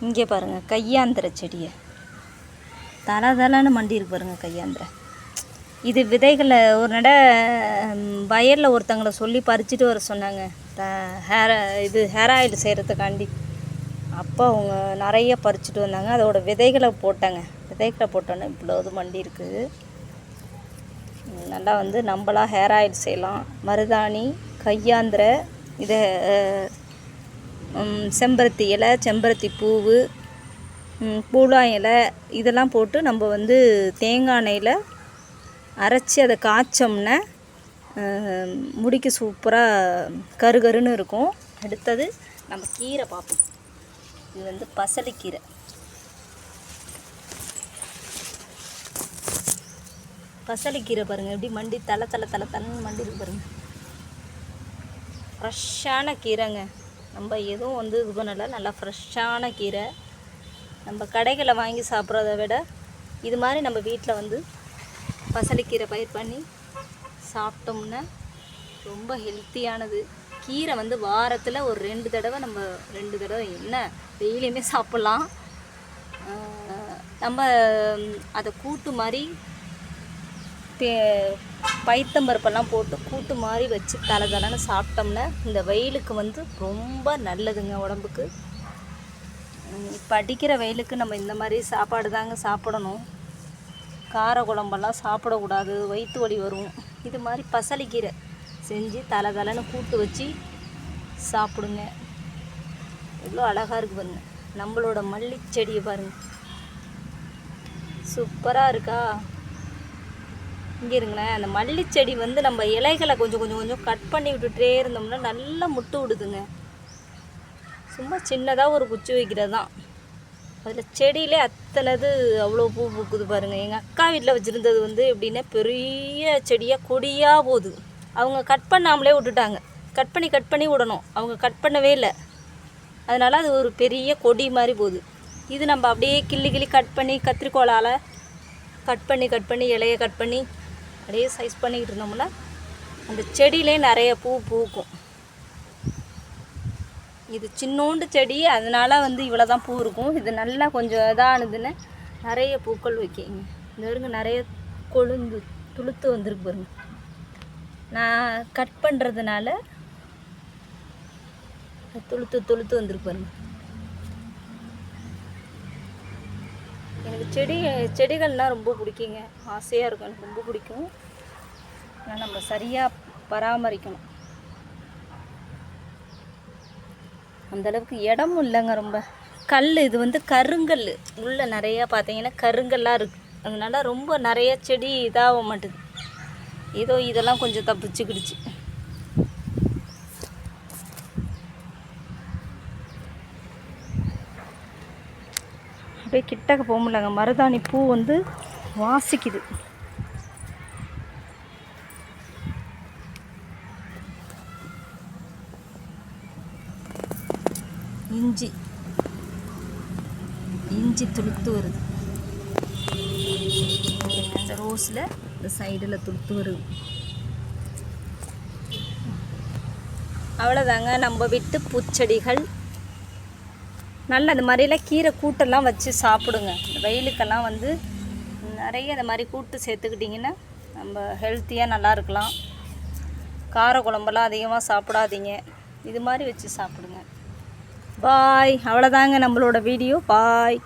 இங்கே பாருங்கள் கையாந்திர செடியை தலன்னு மண்டி இருக்கு பாருங்கள் கையாந்திர. இது விதைகளை ஒரு வயலில் ஒருத்தங்களை சொல்லி பறிச்சுட்டு வர சொன்னாங்க ஹேர் ஆயில் செய்கிறதுக்காண்டி. அப்போ அவங்க நிறைய பறிச்சுட்டு வந்தாங்க. அதோட விதைகளை போட்டாங்க. விதைகளை போட்டோன்னே இவ்வளோ மண்டி இருக்குது. நல்லா நம்மளாக ஹேர் ஆயில் செய்யலாம். மருதாணி, கையாந்திர, இதை செம்பருத்தி இலை, செம்பருத்தி பூவு, பூலாய் இலை இதெல்லாம் போட்டு நம்ம தேங்காய் எண்ணெயில் அரைச்சி அதை காய்ச்சோம்னா முடிக்கு சூப்பராக கருகருன்னு இருக்கும். அடுத்தது நம்ம கீரை பார்ப்போம். இது பசலிக்கீரை. பசலிக்கீரை பாருங்கள் எப்படி மண்டி தலை மண்டி இருக்கு பாருங்கள். ஃப்ரெஷ்ஷான கீரைங்க. நம்ம எதுவும் இது பண்ணலை. நல்லா ஃப்ரெஷ்ஷான கீரை. நம்ம கடைகளை வாங்கி சாப்பிட்றத விட இது மாதிரி நம்ம வீட்டில் பசலிக்கீரை பயிர் பண்ணி சாப்பிட்டோம்னா ரொம்ப ஹெல்த்தியானது. கீரை வாரத்தில் ஒரு 2 தடவை நம்ம 2 தடவை என்ன டெய்லியுமே சாப்பிட்லாம். நம்ம அதை கூட்டு மாதிரி பைத்தம்பருப்பெல்லாம் போட்டு கூட்டு மாதிரி வச்சு தலைன்னு சாப்பிட்டோம்னா இந்த வெயிலுக்கு ரொம்ப நல்லதுங்க உடம்புக்கு. இப்போ அடிக்கிற வெயிலுக்கு நம்ம இந்த மாதிரி சாப்பாடு தாங்க சாப்பிடணும். கார குழம்பெல்லாம் சாப்பிடக்கூடாது, வயிற்று வலி வரும். இது மாதிரி பசலிக்கீரை செஞ்சு தலைன்னு கூட்டு வச்சு சாப்பிடுங்க. எவ்வளோ அழகாக இருக்குது பாருங்க. நம்மளோட மல்லி செடியை பாருங்கள், சூப்பராக இருக்கா. இங்கே இருங்களேன். அந்த மல்லிச்செடி நம்ம இலைகளை கொஞ்சம் கட் பண்ணி விட்டுட்டே இருந்தோம்னா நல்லா முட்டு விடுதுங்க. சும்மா சின்னதாக ஒரு குச்சி வைக்கிறது தான். அதில் செடியிலே அத்தனைது அவ்வளோ பூ பூக்குது பாருங்கள். எங்கள் அக்கா வீட்டில் வச்சுருந்தது எப்படின்னா பெரிய செடியாக கொடியாக போகுது. அவங்க கட் பண்ணாமலே விட்டுட்டாங்க. கட் பண்ணி விடணும். அவங்க கட் பண்ணவே இல்லை. அதனால் அது ஒரு பெரிய கொடி மாதிரி போகுது. இது நம்ம அப்படியே கிள்ளி கட் பண்ணி கத்திரிக்கோளால் கட் பண்ணி இலையை கட் பண்ணி அப்படியே சைஸ் பண்ணிக்கிட்டு இருந்தோம்னா அந்த செடியிலே நிறைய பூ பூக்கும். இது சின்னோண்டு செடி, அதனால் இவ்வளோ தான் பூ இருக்கும். இது நல்லா கொஞ்சம் இதானதுன்னு நிறைய பூக்கள் வைக்கிங்க. இந்த இருங்க நிறைய கொழுந்து துளுத்து வந்திருக்கு பாருங்க. நான் கட் பண்ணுறதுனால துளுத்து வந்திருக்கு பாருங்க. எனக்கு செடிகள்னால் ரொம்ப பிடிக்குங்க. ஆசையாக இருக்கும். எனக்கு ரொம்ப பிடிக்கும். ஆனால் நம்ம சரியாக பராமரிக்கணும். அந்தளவுக்கு இடமும் இல்லைங்க. ரொம்ப கல் இது கருங்கல் உள்ளே நிறையா பார்த்தீங்கன்னா கருங்கல்லாம் இருக்குது. அதனால ரொம்ப நிறைய செடி இதாக மாட்டுது. ஏதோ இதெல்லாம் கொஞ்சம் தப்பிச்சுக்கிடுச்சு. அப்படியே கிட்டக்க போக முடியலங்க. மருதாணி பூ வாசிக்குது. இஞ்சி துளுத்து வருது. அந்த ரோஸில் இந்த சைடில் துளுத்து வருது. அவ்வளோதாங்க நம்ம வீட்டு பூச்செடிகள். நல்ல இந்த மாதிரிலாம் கீரை கூட்டெல்லாம் வச்சு சாப்பிடுங்க. இந்த வெயிலுக்கெல்லாம் நிறைய இந்த மாதிரி கூட்டு சேர்த்துக்கிட்டிங்கன்னா நம்ம ஹெல்த்தியாக நல்லா இருக்கலாம். கார குழம்பெல்லாம் அதிகமாக சாப்பிடாதீங்க. இது மாதிரி வச்சு சாப்பிடுங்க. பாய். அவ்வளோதாங்க நம்மளோட வீடியோ. பாய்.